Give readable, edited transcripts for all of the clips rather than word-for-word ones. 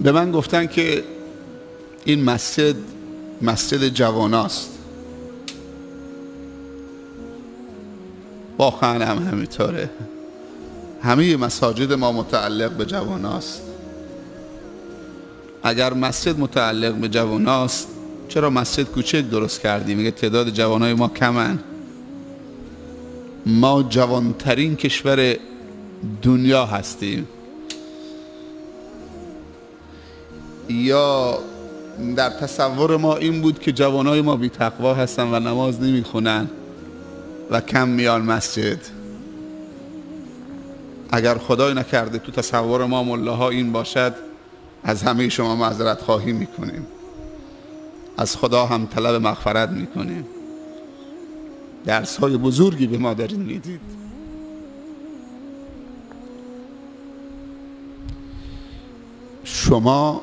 به من گفتن که این مسجد جواناست. واقعا هم همینطوره. همه مساجد ما متعلق به جواناست. اگر مسجد متعلق به جواناست، چرا مسجد کوچک درست کردیم؟ میگه تعداد جوانای ما کمن. ما جوانترین کشور دنیا هستیم. یا در تصور ما این بود که جوانای ما بی تقوا هستن و نماز نمیخونن و کم میان مسجد. اگر خدای نکرده تو تصور ما ملاها این باشد، از همه شما معذرت خواهی میکنیم، از خدا هم طلب مغفرت میکنیم. درس های بزرگی به ما دارین میدید. شما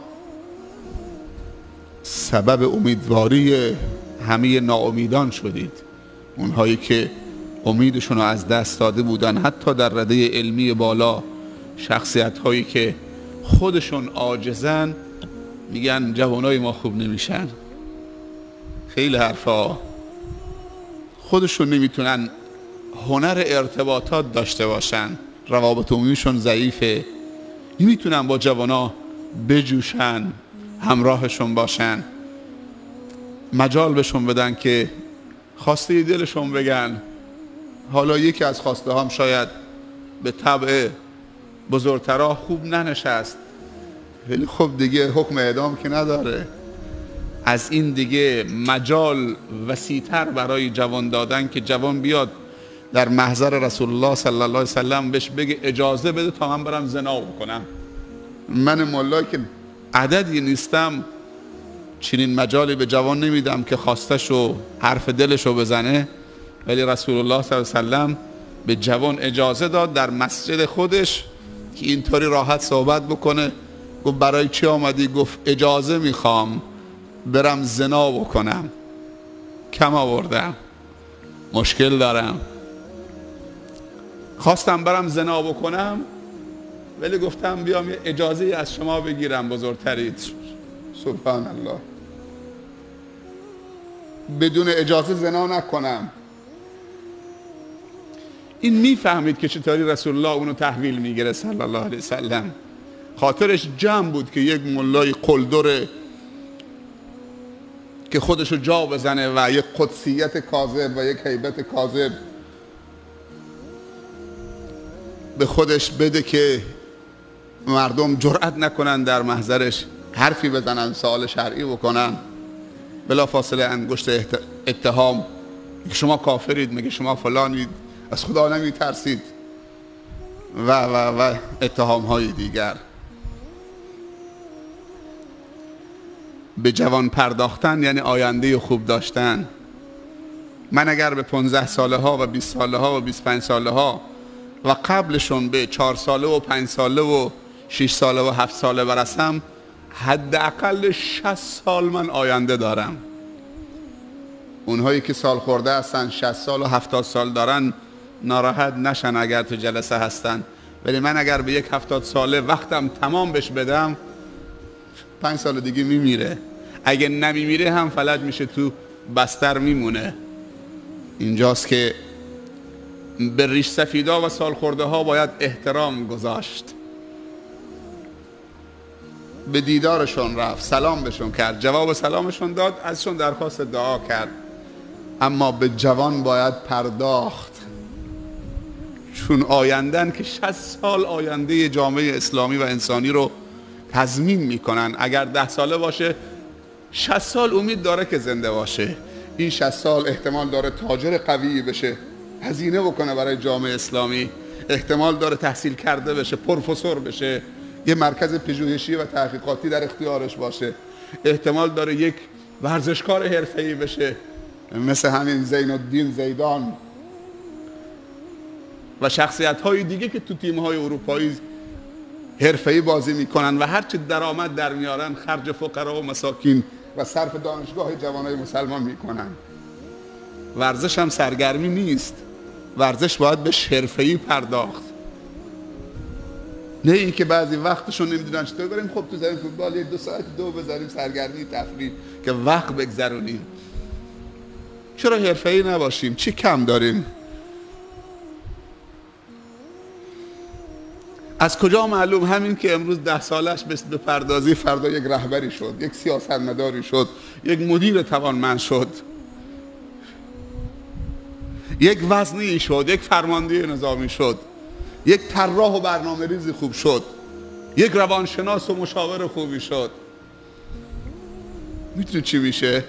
سبب امیدواری همه ناامیدان شدید، اونهایی که امیدشون رو از دست داده بودن، حتی در رده علمی بالا. شخصیت هایی که خودشون عاجزن میگن جوانای ما خوب نمیشن. خیلی حرفا. خودشون نمیتونن هنر ارتباطات داشته باشن، روابط عمومیشون ضعیفه، نمیتونن با جوانا بجوشن، همراهشون باشن، مجال بهشون بدن که خواسته دلشون بگن. حالا یکی از خواسته هم شاید به طبع بزرگترها خوب ننشست، ولی خب دیگه حکم اعدام که نداره. از این دیگه مجال وسیع‌تر برای جوان دادن که جوان بیاد در محضر رسول الله صلی الله علیه وسلم بهش بگه اجازه بده تا من برم زنا بکنم. من مولایی که عددی نیستم، چنین مجالی به جوان نمیدم که خواستشو حرف دلشو بزنه، ولی رسول الله صلی الله علیه وسلم به جوان اجازه داد در مسجد خودش که اینطوری راحت صحبت بکنه. گفت برای چی آمدی؟ گفت اجازه میخوام برم زنا بکنم، کم آوردم، مشکل دارم، خواستم برم زنا بکنم ولی گفتم بیام یه اجازه از شما بگیرم، بزرگترید. سبحان الله. بدون اجازه زنا نکنم. این میفهمید که چطوری رسول الله اونو تحویل میگیره صلی الله علیه وسلم. خاطرش جمع بود که یک ملای قلدره که خودشو جا بزنه و یک قدسیت کاذب و یک هیبت کاذب به خودش بده که مردم جرأت نکنن در محضرش حرفی بزنن، سوال شرعی بکنن. بلا فاصله انگشت اتهام، شما کافرید، میگه شما فلانید، از خدا نمی ترسید و اتهام های دیگر. به جوان پرداختن یعنی آینده خوب داشتن. من اگر به 15 ساله ها و 20 ساله ها و 25 ساله ها و قبلشون به 4 ساله و 5 ساله و 6 ساله و 7 ساله برسم، حداقل 60 سال من آینده دارم. اونهایی که سال خورده هستن 60 سال و 70 سال دارن ناراحت نشن اگر تو جلسه هستن، ولی من اگر به یک 70 ساله وقتم تمام بش بدم 5 سال دیگه میمیره. اگه نمیمیره هم فلج میشه، تو بستر میمونه. اینجاست که به ریش سفیدا و سال خورده ها باید احترام گذاشت. به دیدارشون رفت، سلام بهشون کرد، جواب سلامشون داد، ازشون درخواست دعا کرد. اما به جوان باید پرداخت، چون آیندن که 60 سال آینده جامعه اسلامی و انسانی رو تضمین میکنن. اگر 10 ساله باشه 60 سال امید داره که زنده باشه. این 60 سال احتمال داره تاجر قوی بشه، هزینه بکنه برای جامعه اسلامی، احتمال داره تحصیل کرده بشه، پروفسور بشه، یه مرکز پژوهشی و تحقیقاتی در اختیارش باشه، احتمال داره یک ورزشکار حرفه‌ای بشه مثل همین زین الدین زیدان و شخصیت‌های دیگه که تو تیم‌های اروپایی حرفه‌ای بازی میکنن و هرچی درآمد در میارن خرج فقرا و مساکین و صرف دانشگاه جوانای مسلمان میکنن. ورزش هم سرگرمی نیست، ورزش باید به حرفه‌ای پرداخت. نه اینکه بعضی وقتشون نمیدونن چطور بریم خب تو زمین فوتبال یک 2 ساعت بزنیم سرگرمی تفریح که وقت بگذرونیم. چرا حرفه‌ای نباشیم؟ چی کم داریم؟ از کجا معلوم؟ همین که امروز 10 سالش به پردازی، فردا یک رهبری شد، یک سیاستمداری شد، یک مدیر توانمند شد، یک وزنی شد، یک فرمانده نظامی شد، یک طراح و برنامه ریزی خوب شد، یک روانشناس و مشاور خوبی شد. میتونی چی میشه؟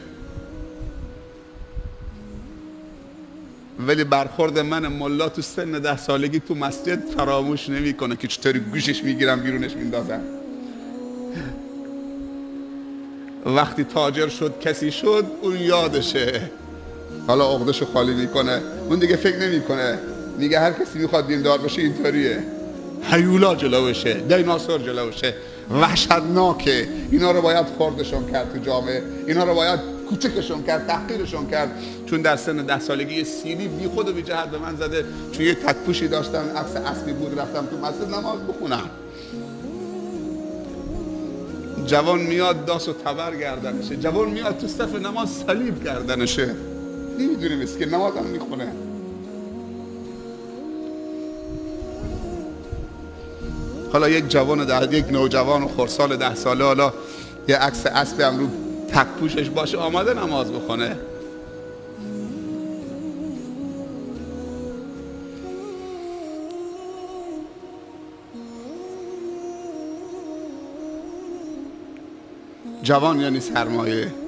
ولی برخورد من ملا تو سن 10 سالگی تو مسجد فراموش نمیکنه که چطوری گوشش میگیرم بیرونش میندازم. وقتی تاجر شد کسی شد اون یادشه، حالا عقده‌شو خالی میکنه، اون دیگه فکر نمیکنه، میگه هر کسی میخواد دیندار باشه اینطوریه. هیولا جلوشه، دیناسور جلوشه، وحشتناکه. اینا رو باید خوردشون کرد تو جامعه، اینا رو باید کوچکشون کرد، تحقیرشون کرد. چون در سن 10 سالگی سیلی بی خود و بی جهت به من زده، چون یه تک‌پوشی داشتم، عکس اسبی بود، رفتم تو مسجد نماز بخونم. جوان میاد داس و تبر گردنشه، جوان میاد تو صف نماز صلیب گردنشه، نمیدونه مسکین نماز هم میخونه. حالا یک نوجوان و خردسال 10 ساله حالا یه عکس اسب هم رو تک پوشش باشه آماده نماز بخونه. جوان یعنی سرمایه.